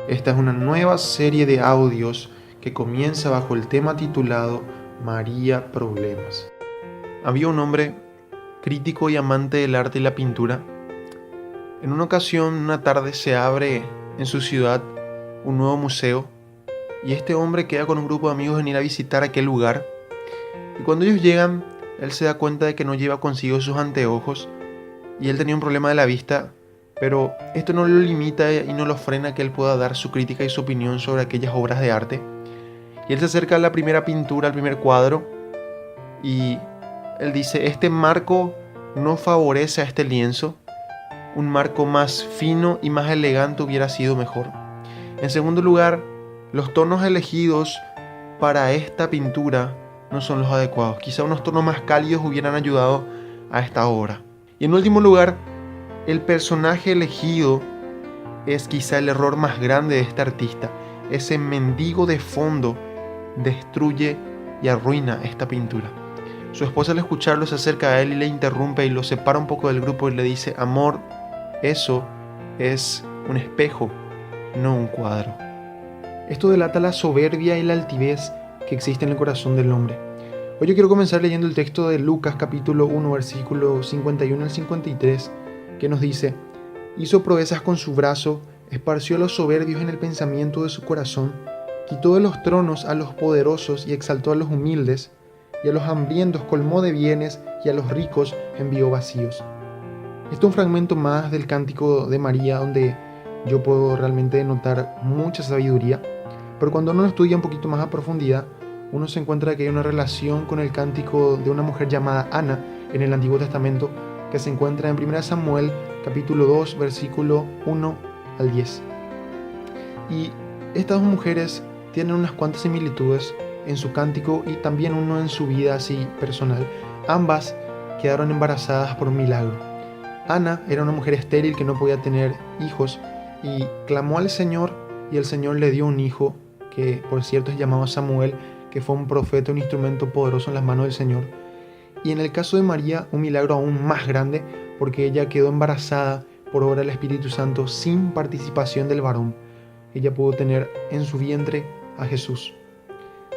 Esta es una nueva serie de audios que comienza bajo el tema titulado María Problemas. Había un hombre crítico y amante del arte y la pintura. En una ocasión, una tarde, se abre en su ciudad un nuevo museo y este hombre queda con un grupo de amigos en ir a visitar aquel lugar. Y cuando ellos llegan, él se da cuenta de que no lleva consigo sus anteojos y él tenía un problema de la vista, pero esto no lo limita y no lo frena que él pueda dar su crítica y su opinión sobre aquellas obras de arte. Y él se acerca a la primera pintura, al primer cuadro, y él dice: este marco no favorece a este lienzo, un marco más fino y más elegante hubiera sido mejor. En segundo lugar, los tonos elegidos para esta pintura no son los adecuados. Quizá unos tonos más cálidos hubieran ayudado a esta obra. Y en último lugar, el personaje elegido es quizá el error más grande de este artista. Ese mendigo de fondo destruye y arruina esta pintura. Su esposa, al escucharlo, se acerca a él y le interrumpe y lo separa un poco del grupo y le dice: amor, eso es un espejo, no un cuadro. Esto delata la soberbia y la altivez que existe en el corazón del hombre. Hoy yo quiero comenzar leyendo el texto de Lucas capítulo 1, versículo 51 al 53, que nos dice: hizo proezas con su brazo, esparció a los soberbios en el pensamiento de su corazón, quitó de los tronos a los poderosos y exaltó a los humildes, y a los hambrientos colmó de bienes, y a los ricos envió vacíos. Este es un fragmento más del Cántico de María, donde yo puedo realmente notar mucha sabiduría, pero cuando uno lo estudia un poquito más a profundidad, uno se encuentra que hay una relación con el cántico de una mujer llamada Ana en el Antiguo Testamento, que se encuentra en 1 Samuel capítulo 2, versículo 1 al 10. Y estas dos mujeres tienen unas cuantas similitudes en su cántico y también uno en su vida así personal. Ambas quedaron embarazadas por un milagro. Ana era una mujer estéril que no podía tener hijos y clamó al Señor, y el Señor le dio un hijo que, por cierto, es llamado Samuel, que fue un profeta, un instrumento poderoso en las manos del Señor. Y en el caso de María, un milagro aún más grande, porque ella quedó embarazada por obra del Espíritu Santo sin participación del varón. Ella pudo tener en su vientre a Jesús.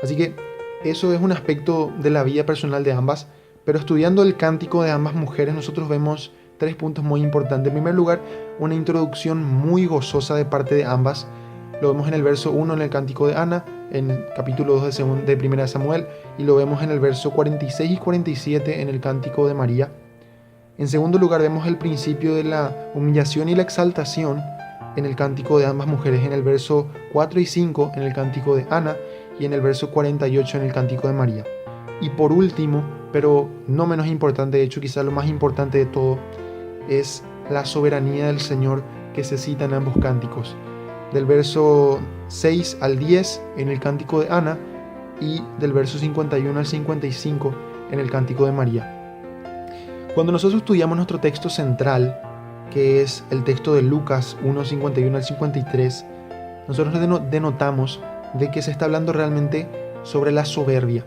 Así que eso es un aspecto de la vida personal de ambas, pero estudiando el cántico de ambas mujeres nosotros vemos 3 puntos muy importantes. En primer lugar, una introducción muy gozosa de parte de ambas. Lo vemos en el verso 1 en el cántico de Ana, en el capítulo 2 de 1 Samuel, y lo vemos en el verso 46 y 47 en el cántico de María. En segundo lugar, vemos el principio de la humillación y la exaltación en el cántico de ambas mujeres, en el verso 4 y 5 en el cántico de Ana y en el verso 48 en el cántico de María. Y por último, pero no menos importante, de hecho quizá lo más importante de todo, es la soberanía del Señor que se cita en ambos cánticos. Del verso 6 al 10 en el cántico de Ana y del verso 51 al 55 en el cántico de María. Cuando nosotros estudiamos nuestro texto central, que es el texto de Lucas 1, 51 al 53, nosotros denotamos de que se está hablando realmente sobre la soberbia.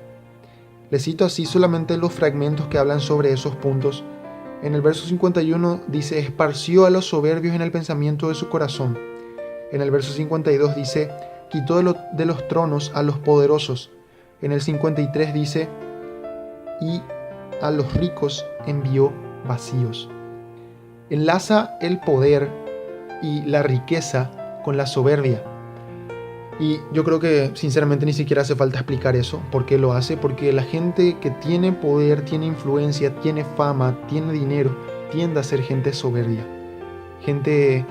Les cito así solamente los fragmentos que hablan sobre esos puntos. En el verso 51 dice: esparció a los soberbios en el pensamiento de su corazón. En el verso 52 dice: quitó de los tronos a los poderosos. En el 53 dice: y a los ricos envió vacíos. Enlaza el poder y la riqueza con la soberbia. Y yo creo que sinceramente ni siquiera hace falta explicar eso. ¿Por qué lo hace? Porque la gente que tiene poder, tiene influencia, tiene fama, tiene dinero, tiende a ser gente soberbia. Gente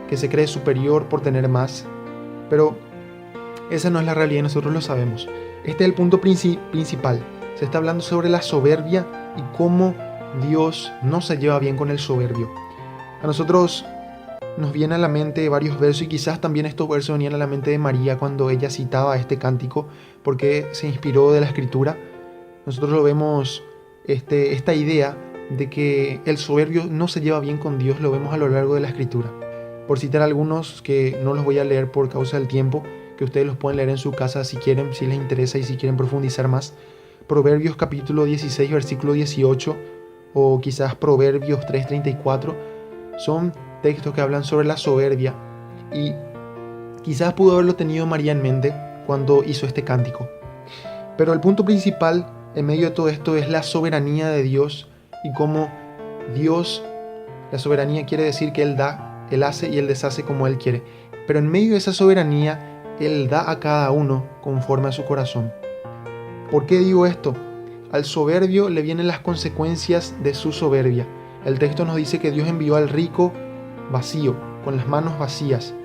que se cree superior por tener más. Pero esa no es la realidad y nosotros lo sabemos. Este es el punto principal. Se está hablando sobre la soberbia y cómo Dios no se lleva bien con el soberbio. A nosotros nos vienen a la mente varios versos y quizás también estos versos venían a la mente de María cuando ella citaba este cántico porque se inspiró de la Escritura. Nosotros lo vemos, esta idea de que el soberbio no se lleva bien con Dios, lo vemos a lo largo de la Escritura. Por citar algunos que no los voy a leer por causa del tiempo, que ustedes los pueden leer en su casa si quieren, si les interesa y si quieren profundizar más. Proverbios capítulo 16, versículo 18, o quizás Proverbios 3:34, son textos que hablan sobre la soberbia y Quizás pudo haberlo tenido María en mente cuando hizo este cántico. Pero el punto principal en medio de todo esto es la soberanía de Dios y cómo Dios, la soberanía quiere decir que Él da, Él hace y Él deshace como Él quiere. Pero en medio de esa soberanía, Él da a cada uno conforme a su corazón. ¿Por qué digo esto? Al soberbio le vienen las consecuencias de su soberbia. El texto nos dice que Dios envió al rico vacío, con las manos vacías.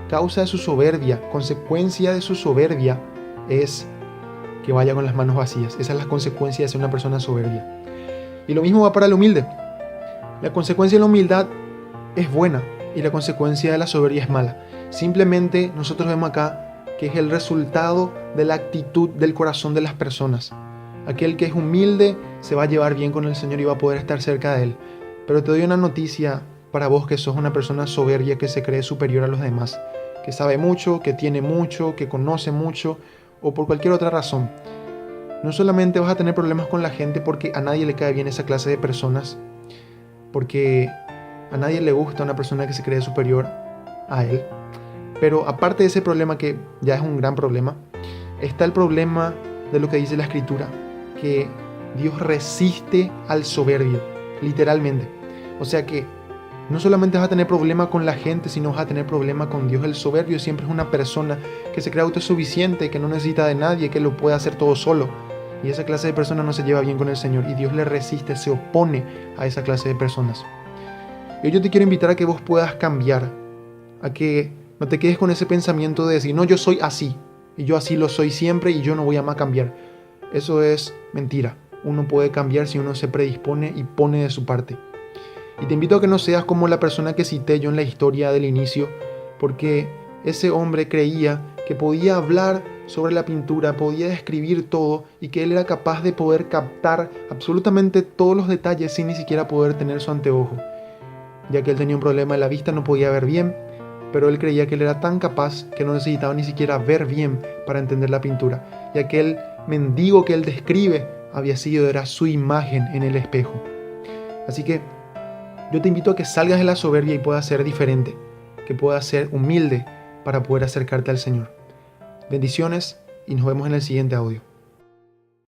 Causa de su soberbia, consecuencia de su soberbia es que vaya con las manos vacías. Esa es la consecuencia de ser una persona soberbia. Y lo mismo va para el humilde. La consecuencia de la humildad es buena y la consecuencia de la soberbia es mala. Simplemente nosotros vemos acá que es el resultado de la actitud del corazón de las personas. Aquel que es humilde se va a llevar bien con el Señor y va a poder estar cerca de Él. Pero te doy una noticia para vos que sos una persona soberbia que se cree superior a los demás, que sabe mucho, que tiene mucho, que conoce mucho o por cualquier otra razón. No solamente vas a tener problemas con la gente porque a nadie le cae bien esa clase de personas, porque a nadie le gusta una persona que se cree superior a él. Pero aparte de ese problema, que ya es un gran problema, está el problema de lo que dice la Escritura, que Dios resiste al soberbio, literalmente. O sea que no solamente vas a tener problema con la gente, sino vas a tener problema con Dios. El soberbio siempre es una persona que se cree autosuficiente, que no necesita de nadie, que lo puede hacer todo solo. Y esa clase de persona no se lleva bien con el Señor. Y Dios le resiste, se opone a esa clase de personas. Y yo te quiero invitar a que vos puedas cambiar, a que no te quedes con ese pensamiento de decir, no, yo soy así, y yo así lo soy siempre y yo no voy a más cambiar. Eso es mentira. Uno puede cambiar si uno se predispone y pone de su parte. Y te invito a que no seas como la persona que cité yo en la historia del inicio, porque ese hombre creía que podía hablar sobre la pintura, podía describir todo y que él era capaz de poder captar absolutamente todos los detalles sin ni siquiera poder tener su anteojo. Ya que él tenía un problema de la vista, no podía ver bien, pero él creía que él era tan capaz que no necesitaba ni siquiera ver bien para entender la pintura. Y aquel mendigo que él describe era su imagen en el espejo. Así que yo te invito a que salgas de la soberbia y puedas ser diferente, que puedas ser humilde para poder acercarte al Señor. Bendiciones y nos vemos en el siguiente audio.